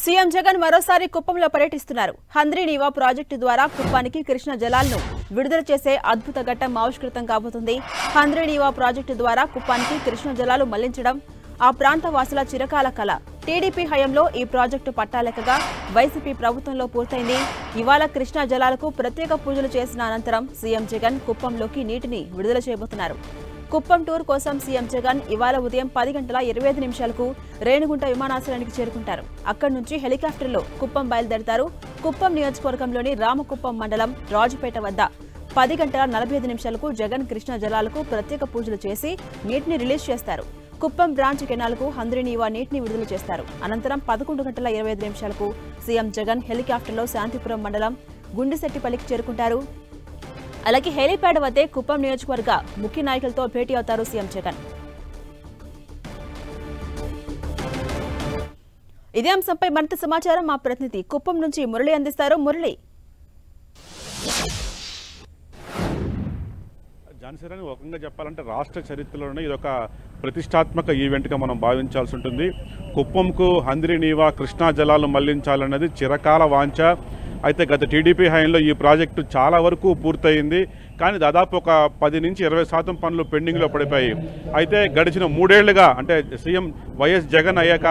CM Jagan మరోసారి కుప్పంలో పర్యటిస్తున్నారు. హంద్రీనీవా ప్రాజెక్టు ద్వారా కుప్పానికి కృష్ణా జలాలను విడుదల చేసే అద్భుత ఘట్టం ఆవిష్కృతం కాబోతుంది. హంద్రీనీవా ప్రాజెక్టు ద్వారా కుప్పానికి కృష్ణా జలాలు మళ్లించడం ఆ ప్రాంత వాసుల చిరకాల కల. టీడీపీ హయాంలో ఈ ప్రాజెక్టు పట్టాలెక్కగా వైసీపీ ప్రభుత్వంలో పూర్తయింది. ఇవాళ కృష్ణా జలాలకు ప్రత్యేక పూజలు చేసిన అనంతరం సీఎం జగన్ కుప్పంలోకి నీటిని విడుదల చేయబోతున్నారు. కుప్పం టూర్ కోసం సీఎం జగన్ ఇవాళ ఉదయం 10:25 రేణిగుంట విమానాశ్రయానికి చేరుకుంటారు. అక్కడి నుంచి హెలికాప్టర్లో కుప్పం బయలుదేరతారు. కుప్పం నియోజకవర్గంలోని రామకుప్పం మండలం రాజుపేట వద్ద 10:45 జగన్ కృష్ణా జలాలకు ప్రత్యేక పూజలు చేసి నీటిని రిలీజ్ చేస్తారు. కుప్పం బ్రాంచ్ కెనాల్కు హంద్రీనీవా నీటిని విడుదల చేస్తారు. అనంతరం 11:25 సీఎం జగన్ హెలికాప్టర్లో శాంతిపురం మండలం గుండిశెట్టిపల్లికి చేరుకుంటారు. అలాగే హెలీప్యాడ్ వద్దే కుప్పం నియోజకవర్గ ముఖ్య నాయకులతో భేటీ అవుతారు సీఎం జగన్. ఇదే అంశంపై మరింత సమాచారం మా ప్రతినిధి కుప్పం నుంచి మురళి అందిస్తారు. మురళి, జాన్సీరాని ఒక రకంగా చెప్పాలంటే రాష్ట్ర చరిత్రలోనే ఇదొక ప్రతిష్టాత్మక ఈవెంట్గా మనం భావించాల్సి ఉంటుంది. కుప్పంకు హంద్రీనీవా కృష్ణా జలాలు మళ్లించాలన్నది చిరకాల వాంఛ. అయితే గత టీడీపీ హయాంలో ఈ ప్రాజెక్టు చాలా వరకు పూర్తయింది. కానీ దాదాపు ఒక 10 నుంచి 20% పనులు పెండింగ్లో పడిపోయి, అయితే గడిచిన 3 ఏళ్లుగా అంటే సీఎం వైఎస్ జగన్ అయ్యాక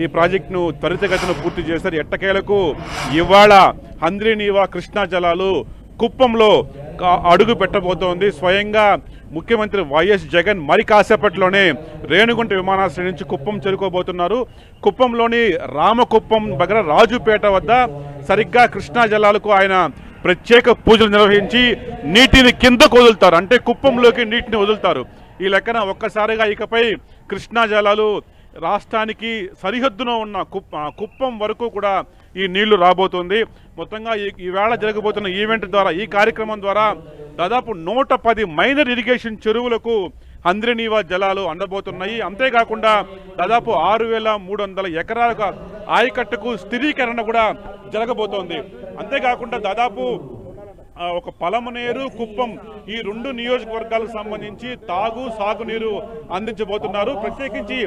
ఈ ప్రాజెక్టును త్వరితగతిన పూర్తి చేశారు. ఎట్టకేలకు ఇవాళ హంద్రీనీవా కృష్ణా జలాలు కుప్పంలో అడుగు పెట్టబోతోంది. స్వయంగా ముఖ్యమంత్రి వైఎస్ జగన్ మరి కాసేపట్లోనే రేణిగుంట విమానాశ్రయం నుంచి కుప్పం చేరుకోబోతున్నారు. కుప్పంలోని రామకుప్పం దగ్గర రాజుపేట వద్ద సరిగ్గా కృష్ణా జలాలకు ఆయన ప్రత్యేక పూజలు నిర్వహించి నీటిని కిందకు వదులుతారు. అంటే కుప్పంలోకి నీటిని వదులుతారు. ఈ లెక్కన ఒక్కసారిగా ఇకపై కృష్ణా జలాలు రాష్ట్రానికి సరిహద్దున ఉన్న కుప్పం వరకు కూడా ఈ నీళ్లు రాబోతుంది. మొత్తంగా ఈవేళ జరగబోతున్న ఈవెంట్ ద్వారా, ఈ కార్యక్రమం ద్వారా దాదాపు 110 మైనర్ ఇరిగేషన్ చెరువులకు హంద్రీనీవా జలాలు అందబోతున్నాయి. అంతేకాకుండా దాదాపు 6,300 ఎకరాల ఆయకట్టుకు స్థిరీకరణ కూడా జరగబోతోంది. అంతేకాకుండా దాదాపు ఒక పలమనేరు, కుప్పం ఈ 2 నియోజకవర్గాలకు సంబంధించి సాగునీరు అందించబోతున్నారు. ప్రత్యేకించి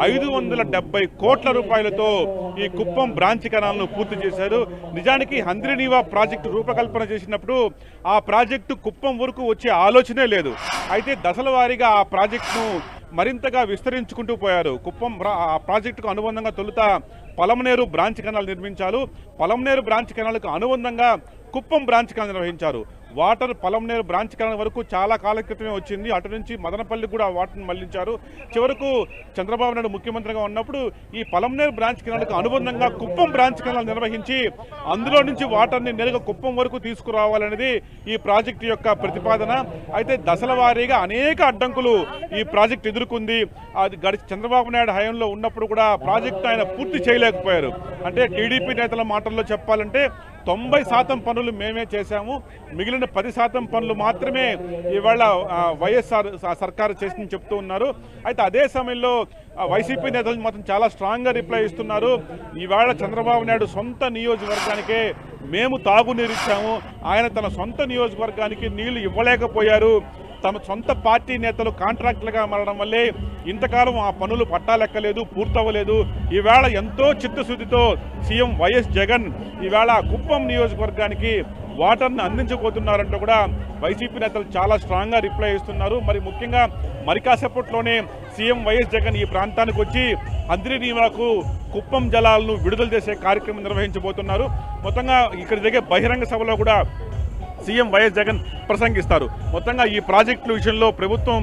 570 కోట్ల రూపాయలతో ఈ కుప్పం బ్రాంచ్ కెనాల్ను పూర్తి చేశారు. నిజానికి హంద్రీనీవా ప్రాజెక్టు రూపకల్పన చేసినప్పుడు ఆ ప్రాజెక్టు కుప్పం వరకు వచ్చే ఆలోచనే లేదు. అయితే దశల వారీగా ఆ ప్రాజెక్టును మరింతగా విస్తరించుకుంటూ పోయారు. కుప్పం ఆ ప్రాజెక్టుకు అనుబంధంగా తొలుత పలమనేరు బ్రాంచ్ కెనాల్ నిర్మించారు. పలమనేరు బ్రాంచ్ కెనాల్కు అనుబంధంగా కుప్పం బ్రాంచ్ కెనాల్ నిర్వహించారు. వాటర్ పలమనేరు బ్రాంచ్ కెనాల్ వరకు చాలా కాల క్రితమే వచ్చింది. అటు నుంచి మదనపల్లి కూడా వాటర్ని మళ్లించారు. చివరకు చంద్రబాబు నాయుడు ముఖ్యమంత్రిగా ఉన్నప్పుడు ఈ పలమనేరు బ్రాంచ్ కెనాల్కు అనుబంధంగా కుప్పం బ్రాంచ్ కెనాల్ నిర్వహించి అందులో నుంచి వాటర్ని నేరుగా కుప్పం వరకు తీసుకురావాలనేది ఈ ప్రాజెక్టు యొక్క ప్రతిపాదన. అయితే దశల వారీగా అనేక అడ్డంకులు ఈ ప్రాజెక్టు ఎదుర్కొంది. అది చంద్రబాబు నాయుడు హయాంలో ఉన్నప్పుడు కూడా ప్రాజెక్టు ఆయన పూర్తి చేయలేకపోయారు. అంటే టీడీపీ నేతల మాటల్లో చెప్పాలంటే 90% పనులు మేమే చేశాము, మిగిలిన 10% పనులు మాత్రమే ఇవాళ వైఎస్ఆర్ సర్కారు చేసిందని చెప్తూ ఉన్నారు. అయితే అదే సమయంలో వైసీపీ నేతలు మాత్రం చాలా స్ట్రాంగ్గా రిప్లై ఇస్తున్నారు. ఇవాళ చంద్రబాబు నాయుడు సొంత నియోజకవర్గానికే మేము తాగునీరు ఇచ్చాము, ఆయన తన సొంత నియోజకవర్గానికి నీళ్లు ఇవ్వలేకపోయారు. తమ సొంత పార్టీ నేతలు కాంట్రాక్టులుగా మారడం వల్లే ఇంతకాలం ఆ పనులు పట్టాలెక్కలేదు, పూర్తవ్వలేదు. ఈవేళ ఎంతో చిత్తశుద్ధితో సీఎం వైఎస్ జగన్ ఈవేళ కుప్పం నియోజకవర్గానికి వాటర్ని అందించబోతున్నారంటూ కూడా వైసీపీ నేతలు చాలా స్ట్రాంగ్గా రిప్లై ఇస్తున్నారు. మరి ముఖ్యంగా మరి కాసేపట్లోనే సీఎం వైఎస్ జగన్ ఈ ప్రాంతానికి వచ్చి హంద్రీనీవాకు కుప్పం జలాలను విడుదల చేసే కార్యక్రమం నిర్వహించబోతున్నారు. మొత్తంగా ఇక్కడ జరిగే బహిరంగ సభలో కూడా సీఎం వైఎస్ జగన్ ప్రసంగిస్తారు. మొత్తంగా ఈ ప్రాజెక్టుల విషయంలో ప్రభుత్వం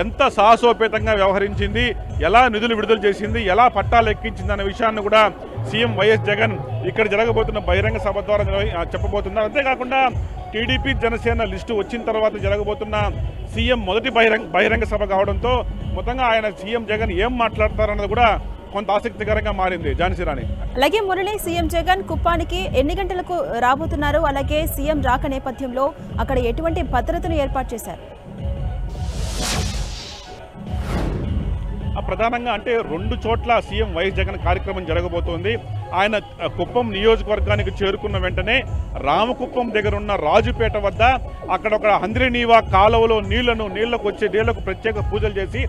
ఎంత సాహసోపేతంగా వ్యవహరించింది, ఎలా నిధులు విడుదల చేసింది, ఎలా పట్టాలు ఎక్కించింది అనే విషయాన్ని కూడా సీఎం వైఎస్ జగన్ ఇక్కడ జరగబోతున్న బహిరంగ సభ ద్వారా చెప్పబోతున్నారు. అంతేకాకుండా టీడీపీ జనసేన లిస్టు వచ్చిన తర్వాత జరగబోతున్న సీఎం మొదటి బహిరంగ సభ కావడంతో మొత్తంగా ఆయన సీఎం జగన్ ఏం మాట్లాడతారన్నది కూడా కొంత ఆసక్తికరంగా మారింది. జాన్సీరాని, అలాగే మురళి, సీఎం జగన్ కుప్పానికి ఎన్ని గంటలకు రాబోతున్నారు? అలాగే సీఎం రాక నేపథ్యంలో అక్కడ ఎటువంటి భద్రతను ఏర్పాటు చేశారు? ప్రధానంగా అంటే 2 చోట్ల సీఎం వైఎస్ జగన్ కార్యక్రమం జరగబోతోంది. ఆయన కుప్పం నియోజకవర్గానికి చేరుకున్న వెంటనే రామకుప్పం దగ్గర ఉన్న రాజుపేట వద్ద అక్కడ ఒక హంద్రీనీవా కాలువలో నీళ్లకు ప్రత్యేక పూజలు చేసి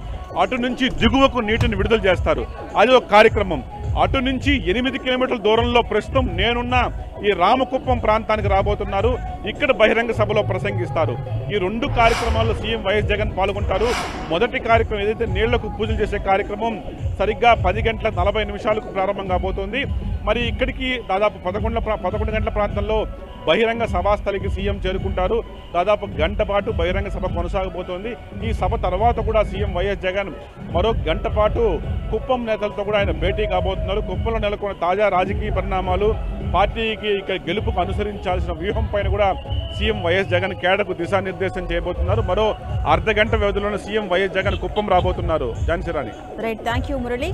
అటు నుంచి దిగువకు నీటిని విడుదల చేస్తారు. అది ఒక కార్యక్రమం. అటు నుంచి 8 కిలోమీటర్ల దూరంలో ప్రస్తుతం నేనున్న ఈ రామకుప్పం ప్రాంతానికి రాబోతున్నారు. ఇక్కడ బహిరంగ సభలో ప్రసంగిస్తారు. ఈ 2 కార్యక్రమాల్లో సీఎం వైఎస్ జగన్ పాల్గొంటారు. మొదటి కార్యక్రమం ఏదైతే నీళ్లకు పూజలు చేసే కార్యక్రమం సరిగ్గా 10:40 ప్రారంభం కాబోతోంది. మరి ఇక్కడికి దాదాపు 11 గంటల ప్రాంతంలో బహిరంగ సభాస్థలికి సీఎం చేరుకుంటారు. దాదాపు గంట పాటు బహిరంగ సభ కొనసాగబోతోంది. ఈ సభ తర్వాత కూడా సీఎం వైఎస్ జగన్ మరో గంట పాటు కుప్పం నేతలతో కూడా ఆయన భేటీ కాబోతున్నారు. కుప్పంలో నెలకొన్న తాజా రాజకీయ పరిణామాలు, పార్టీకి ఇక్కడ గెలుపుకు అనుసరించాల్సిన వ్యూహం పైన కూడా సీఎం వైఎస్ జగన్ కేడర్కు దిశానిర్దేశం చేయబోతున్నారు. మరో అర్ధగంట వ్యవధిలోనే సీఎం వైఎస్ జగన్ కుప్పం రాబోతున్నారు. Jhansi Rani. Right, thank you Murali.